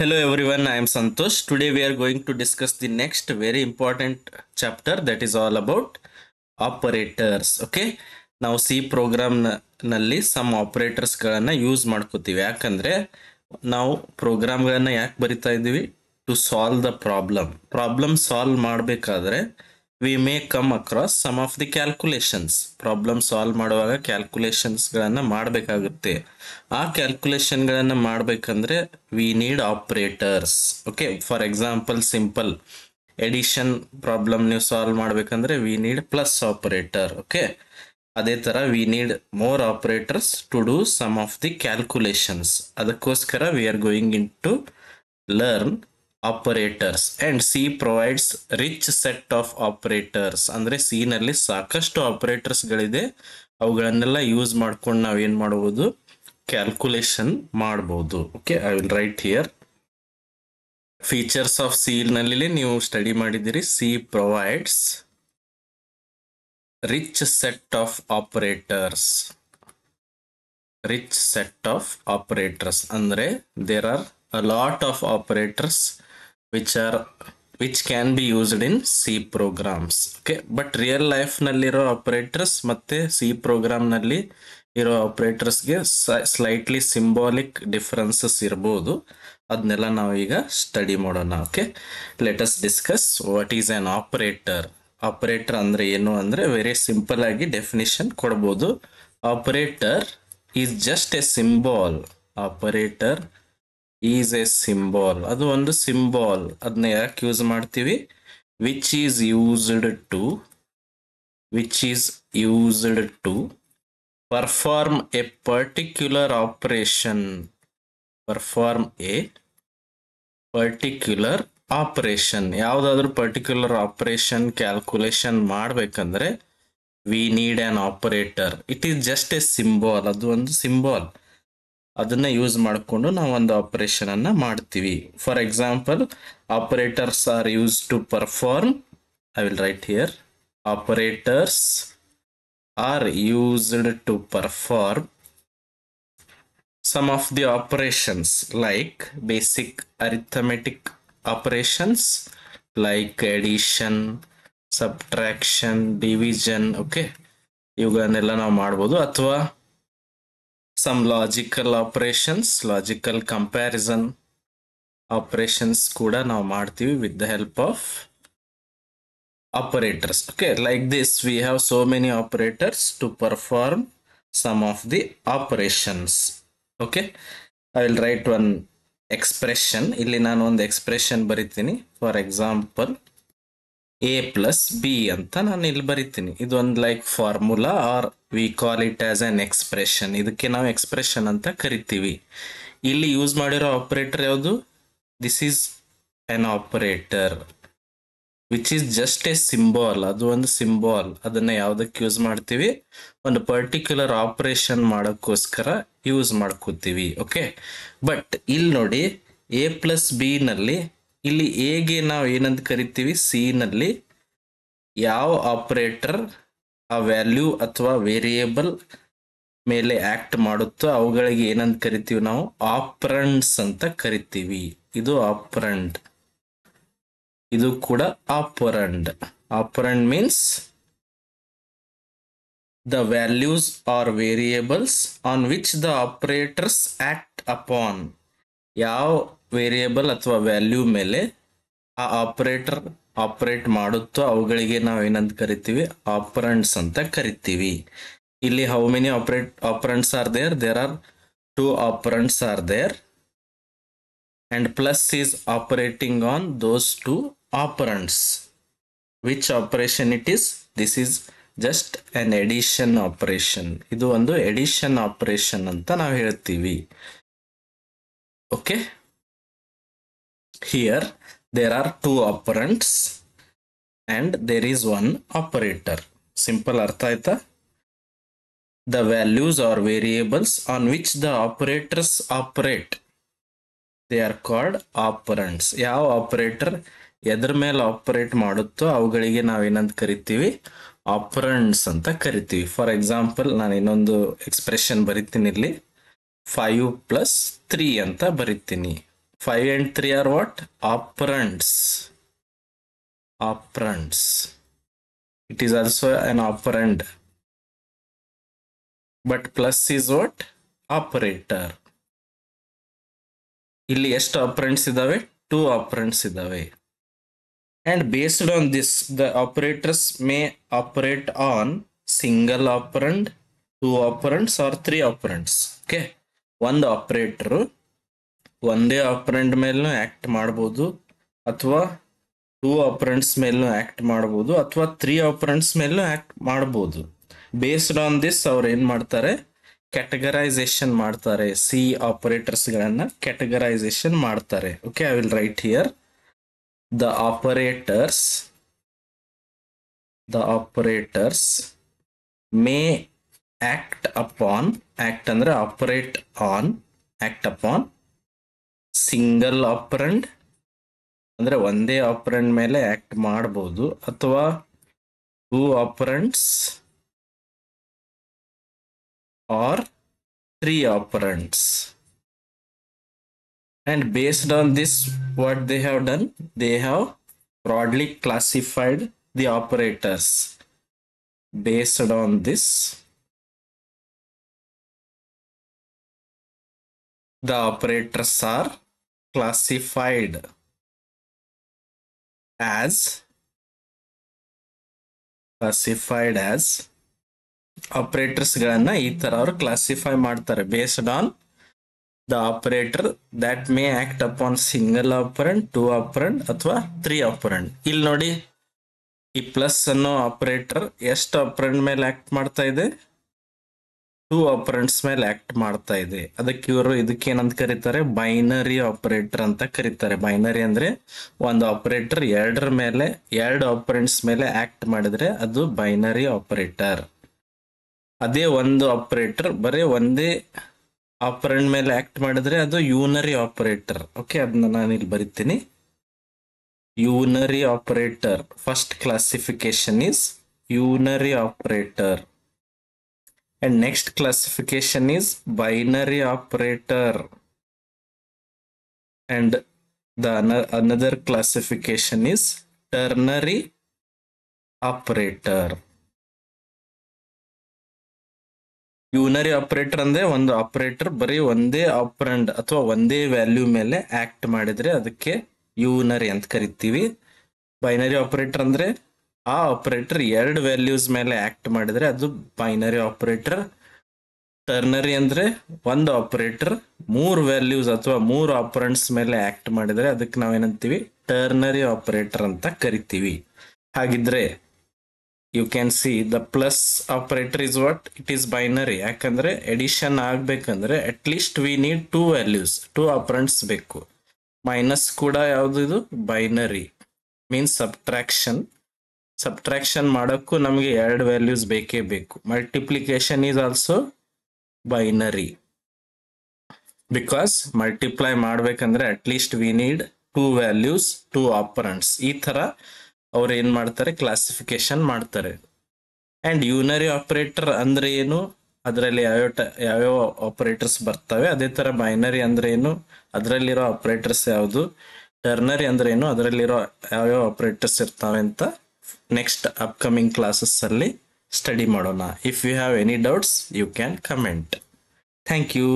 Hello everyone, I am Santosh. Today we are going to discuss the next very important chapter that is all about operators. Okay, ನಾವು C program ನಲ್ಲಿ some operators ಗಳನ್ನ use ಮಾಡ್ಕೋತೀವಿ. ಯಾಕಂದ್ರೆ ನಾವು ಪ್ರೋಗ್ರಾಮ್ಗಳನ್ನ ಯಾಕೆ ಬರಿತಾ ಇದ್ದೀವಿ? To solve the problem solve ಮಾಡಬೇಕಾದ್ರೆ we may come across some of the calculations. Problem solve ಮಾಡುವಾಗ ಕ್ಯಾಲ್ಕುಲೇಷನ್ಸ್ಗಳನ್ನು ಮಾಡಬೇಕಾಗುತ್ತೆ. ಆ ಕ್ಯಾಲ್ಕುಲೇಷನ್ಗಳನ್ನು ಮಾಡಬೇಕಂದ್ರೆ we need operators. Okay, for example simple addition problem ನೀವು ಸಾಲ್ವ್ ಮಾಡಬೇಕಂದ್ರೆ we need plus operator. Okay, ಅದೇ ಥರ we need more operators to do some of the calculations. ಅದಕ್ಕೋಸ್ಕರ V are going in to learn operators and C provides rich set of operators. ಅಂದರೆ C ನಲ್ಲಿ ಸಾಕಷ್ಟು ಆಪರೇಟರ್ಸ್ಗಳಿದೆ, ಅವುಗಳನ್ನೆಲ್ಲ use ಮಾಡ್ಕೊಂಡು ನಾವೇನು ಮಾಡ್ಬೋದು? ಕ್ಯಾಲ್ಕುಲೇಷನ್ ಮಾಡ್ಬೋದು. Okay, I will write here features of C ನಲ್ಲಿ ನೀವು ಸ್ಟಡಿ ಮಾಡಿದ್ದೀರಿ. C provides rich set of operators. Rich set of operators ಅಂದರೆ there are a lot of operators which can be used in C programs. Okay, but real life ನಲ್ಲಿರೋ operators ಮತ್ತೆ C program ನಲ್ಲಿ ಇರೋ ಆಪರೇಟರ್ಸ್ಗೆ slightly symbolic differences ಇರ್ಬೋದು. ಅದನ್ನೆಲ್ಲ ನಾವು ಈಗ study ಮಾಡೋಣ. Okay, let us discuss what is an operator. Operator ಅಂದ್ರೆ ಏನು ಅಂದ್ರೆ ವೆರಿ ಸಿಂಪಲ್ ಆಗಿ ಡೆಫಿನಿಷನ್ ಕೊಡ್ಬೋದು. Operator is just a symbol. Operator is a symbol. ಅದು ಒಂದು ಸಿಂಬಾಲ್. ಅದನ್ನ ಯಾಕೆ ಯೂಸ್ ಮಾಡ್ತೀವಿ? Which is used to perform a particular operation. ಯಾವುದಾದ್ರೂ ಪರ್ಟಿಕ್ಯುಲರ್ ಆಪರೇಷನ್ ಕ್ಯಾಲ್ಕುಲೇಷನ್ ಮಾಡಬೇಕಂದ್ರೆ we need an operator. It is just a symbol. ಅದು ಒಂದು symbol. ಅದನ್ನ ಯೂಸ್ ಮಾಡಿಕೊಂಡು ನಾವು ಒಂದು ಆಪರೇಷನ್ ಅನ್ನ ಮಾಡ್ತೀವಿ. For example, operators are use to perform. I will write here operators are used to perform some of the operations like basic arithmetic operations like addition, subtraction, division. Okay, ಇವುಗಳನ್ನೆಲ್ಲ ನಾವು ಮಾಡ್ಬೋದು. ಅಥವಾ some logical operations, logical comparison operations ಕೂಡ ನಾವು ಮಾಡ್ತೀವಿ with the help of operators. Okay, like this we have so many operators to perform some of the operations. Okay, I will write one expression. ಇಲ್ಲಿ ನಾನು ಒಂದು expression ಬರಿತೀನಿ. For example a plus B ಅಂತ ನಾನು ಇಲ್ಲಿ ಬರಿತೀನಿ. ಇದು ಒಂದು like formula or we call it as an expression. ಇದಕ್ಕೆ ನಾವು ಎಕ್ಸ್ಪ್ರೆಷನ್ ಅಂತ ಕರಿತೀವಿ. ಇಲ್ಲಿ ಯೂಸ್ ಮಾಡಿರೋ ಆಪರೇಟರ್ ಯಾವುದು? This is an operator which is just a symbol. ಅದು ಒಂದು ಸಿಂಬಾಲ್. ಅದನ್ನ ಯಾವುದಕ್ಕೆ ಯೂಸ್ ಮಾಡ್ತೀವಿ? ಒಂದು ಪರ್ಟಿಕ್ಯುಲರ್ ಆಪರೇಷನ್ ಮಾಡೋಕ್ಕೋಸ್ಕರ ಯೂಸ್ ಮಾಡ್ಕೋತೀವಿ. ಓಕೆ, ಬಟ್ ಇಲ್ಲಿ ನೋಡಿ, ಎ ಪ್ಲಸ್ ಬಿ ನಲ್ಲಿ ಇಲ್ಲಿ ಎಗೆ ನಾವು ಏನಂತ ಕರಿತೀವಿ? ಸಿ ನಲ್ಲಿ ಯಾವ ಆಪರೇಟರ್ ಆ ವ್ಯಾಲ್ಯೂ ಅಥವಾ ವೇರಿಯೇಬಲ್ ಮೇಲೆ ಆಕ್ಟ್ ಮಾಡುತ್ತೋ ಅವುಗಳಿಗೆ ಏನಂತ ಕರಿತೀವಿ? ನಾವು ಆಪರಂಡ್ಸ್ ಅಂತ ಕರಿತೀವಿ. ಇದು ಆಪರಂಡ್, ಇದು ಕೂಡ operand. Operand means the values or variables on which the operators act upon. ಯಾವ ವೇರಿಯೇಬಲ್ ಅಥವಾ ವ್ಯಾಲ್ಯೂ ಮೇಲೆ ಆ ಆಪರೇಟರ್ ಆಪರೇಟ್ ಮಾಡುತ್ತೋ ಅವುಗಳಿಗೆ ನಾವು ಏನಂತ ಕರಿತೀವಿ? ಆಪರಂಡ್ಸ್ ಅಂತ ಕರಿತೀವಿ. ಇಲ್ಲಿ how many operands are there? There are 2 operands are there and plus is operating on those 2 operands. Which operation it is? This is just an addition operation. ಇದು ಒಂದು ಎಡಿಷನ್ ಆಪರೇಷನ್ ಅಂತ ನಾವು ಹೇಳ್ತೀವಿ. Okay, here there are 2 operands and there is 1 operator. Simple ಅರ್ಥ ಆಯ್ತಾ? The values or variables on which the operators operate, they are called operands. ಯಾವ operator ಎದ್ರ ಮೇಲೆ ಆಪರೇಟ್ ಮಾಡುತ್ತೋ ಅವುಗಳಿಗೆ ನಾವೇನಂತ ಕರಿತೀವಿ? ಆಪರಂಡ್ಸ್ ಅಂತ ಕರಿತೀವಿ. ಫಾರ್ ಎಕ್ಸಾಂಪಲ್, ನಾನು ಇನ್ನೊಂದು ಎಕ್ಸ್ಪ್ರೆಷನ್ ಬರಿತೀನಿ. ಇಲ್ಲಿ 5 + 3 ಅಂತ ಬರಿತೀನಿ. 5 and 3 are what? Operands. Operands. It is also an operand. But plus is what? Operator. ಇಲ್ಲಿ ಎಷ್ಟು ಆಪರೆಂಟ್ಸ್ ಇದಾವೆ? 2 ಆಪರೆಂಟ್ಸ್ ಇದಾವೆ. And based on this, the operators may operate on single operand, 2 operands or 3 operands. Okay, ಒಂದು operator ಒಂದೇ ಆಪರೆಂಡ್ ಮೇಲೂ act ಮಾಡ್ಬೋದು, ಅಥವಾ 2 ಆಪರೆಂಡ್ಸ್ ಮೇಲೂ ಆಕ್ಟ್ ಮಾಡ್ಬೋದು, ಅಥವಾ 3 ಆಪರೆಂಡ್ಸ್ ಮೇಲೂ ಆಕ್ಟ್ ಮಾಡ್ಬೋದು. ಬೇಸ್ಡ್ ಆನ್ ದಿಸ್ ಅವ್ರು ಏನ್ ಮಾಡ್ತಾರೆ? ಕ್ಯಾಟಗರೈಸೇಷನ್ ಮಾಡ್ತಾರೆ. ಸಿ ಆಪರೇಟರ್ಸ್ ಗಳನ್ನ ಕ್ಯಾಟಗರೈಸೇಷನ್ ಮಾಡ್ತಾರೆ. Okay, I will write here the operators may act ಅಂದ್ರೆ operate on, act upon single operand ಅಂದ್ರೆ ಒಂದೇ ಆಪರೆಂಡ್ ಮೇಲೆ ಆಕ್ಟ್ ಮಾಡಬಹುದು, ಅಥವಾ 2 operands or 3 operands. And based on this, what they have done? They have broadly classified the operators. Based on this, the operators are classified as operators ಗಳನ್ನ ಈ ತರ ಅವರು classify ಮಾಡ್ತಾರೆ. Based on the operator that may act upon single operand, 2 operand ಅಥವಾ 3 operand. ಇಲ್ಲಿ ನೋಡಿ, ಈ plus ಅನ್ನೋ ಆಪರೇಟರ್ ಎಷ್ಟು ಆಪರೆಂಡ್ ಮೇಲೆ ಆಕ್ಟ್ ಮಾಡ್ತಾ ಇದೆ? 2 ಆಪರೆಂಡ್ಸ್ ಮೇಲೆ ಆಕ್ಟ್ ಮಾಡ್ತಾ ಇದೆ. ಅದಕ್ಕೆ ಇವರು ಇದಕ್ಕೆ ಏನಂತ ಕರೀತಾರೆ? ಬೈನರಿ ಆಪರೇಟರ್ ಅಂತ ಕರೀತಾರೆ. ಬೈನರಿ ಅಂದ್ರೆ ಒಂದು ಆಪರೇಟರ್ 2 ಆಪರೆಂಡ್ಸ್ ಮೇಲೆ ಆಕ್ಟ್ ಮಾಡಿದ್ರೆ ಅದು ಬೈನರಿ ಆಪರೇಟರ್. ಅದೇ ಒಂದು ಆಪರೇಟರ್ ಬರೀ ಒಂದೇ ಆಪರೆಂಡ್ ಮೇಲೆ ಆಕ್ಟ್ ಮಾಡಿದ್ರೆ ಅದು ಯೂನರಿ ಆಪರೇಟರ್. ಓಕೆ, ಅದನ್ನ ನಾನು ಇಲ್ಲಿ ಬರಿತೀನಿ. Unary operator, first classification is unary operator, and next classification is binary operator, and the another classification is ternary operator. Unary operator ಅಂದ್ರೆ ಒಂದು ಆಪರೇಟರ್ ಬರೀ ಒಂದೇ ಆಪರೆಂಡ್ ಅಥವಾ ಒಂದೇ ವ್ಯಾಲ್ಯೂ ಮೇಲೆ ಆಕ್ಟ್ ಮಾಡಿದ್ರೆ ಅದಕ್ಕೆ ಯೂನರಿ ಅಂತ ಕರಿತೀವಿ. ಬೈನರಿ ಆಪರೇಟರ್ ಅಂದ್ರೆ ಆ ಆಪರೇಟರ್ 2 ವ್ಯಾಲ್ಯೂಸ್ ಮೇಲೆ ಆಕ್ಟ್ ಮಾಡಿದ್ರೆ ಅದು ಬೈನರಿ ಆಪರೇಟರ್. ಟರ್ನರಿ ಅಂದ್ರೆ ಒಂದು ಆಪರೇಟರ್ 3 ವ್ಯಾಲ್ಯೂಸ್ ಅಥವಾ 3 ಆಪರೆಂಡ್ಸ್ ಮೇಲೆ ಆಕ್ಟ್ ಮಾಡಿದ್ರೆ ಅದಕ್ಕೆ ನಾವೇನಂತೀವಿ? ಟರ್ನರಿ ಆಪರೇಟರ್ ಅಂತ ಕರಿತೀವಿ. ಹಾಗಿದ್ರೆ you can see the plus operator is what? It is binary. ಯಾಕಂದ್ರೆ ಎಡಿಷನ್ ಆಗ್ಬೇಕಂದ್ರೆ at least we need 2 values, 2 operands ಬೇಕು. ಮೈನಸ್ ಕೂಡ ಯಾವುದು? ಇದು ಬೈನರಿ ಮೀನ್ಸ್ ಸಬ್ಟ್ರಾಕ್ಷನ್ ಮಾಡೋಕ್ಕೂ ನಮಗೆ 2 ವ್ಯಾಲ್ಯೂಸ್ ಬೇಕೇ ಬೇಕು. Multiplication is also binary, because multiply ಮಾಡ್ಬೇಕಂದ್ರೆ at least we need 2 values, 2 operands. ಈ ತರ ಅವ್ರು ಏನ್ ಮಾಡ್ತಾರೆ? ಕ್ಲಾಸಿಫಿಕೇಶನ್ ಮಾಡ್ತಾರೆ. ಅಂಡ್ ಯೂನರಿ ಆಪರೇಟರ್ ಅಂದ್ರೆ ಏನು? ಅದರಲ್ಲಿ ಯಾವ್ಯಾವ ಆಪರೇಟರ್ಸ್ ಬರ್ತವೆ. ಅದೇ ತರ ಬೈನರಿ ಅಂದ್ರೆ ಏನು? ಅದರಲ್ಲಿರೋ ಆಪರೇಟರ್ಸ್ ಯಾವುದು? ಟರ್ನರಿ ಅಂದ್ರೆ ಏನು? ಅದರಲ್ಲಿರೋ ಯಾವ್ಯಾವ ಆಪರೇಟರ್ಸ್ ಇರ್ತಾವೆ ಅಂತ ನೆಕ್ಸ್ಟ್ ಅಪ್ಕಮಿಂಗ್ ಕ್ಲಾಸಸ್ ಅಲ್ಲಿ ಸ್ಟಡಿ ಮಾಡೋಣ. If you have any doubts you can comment. Thank you.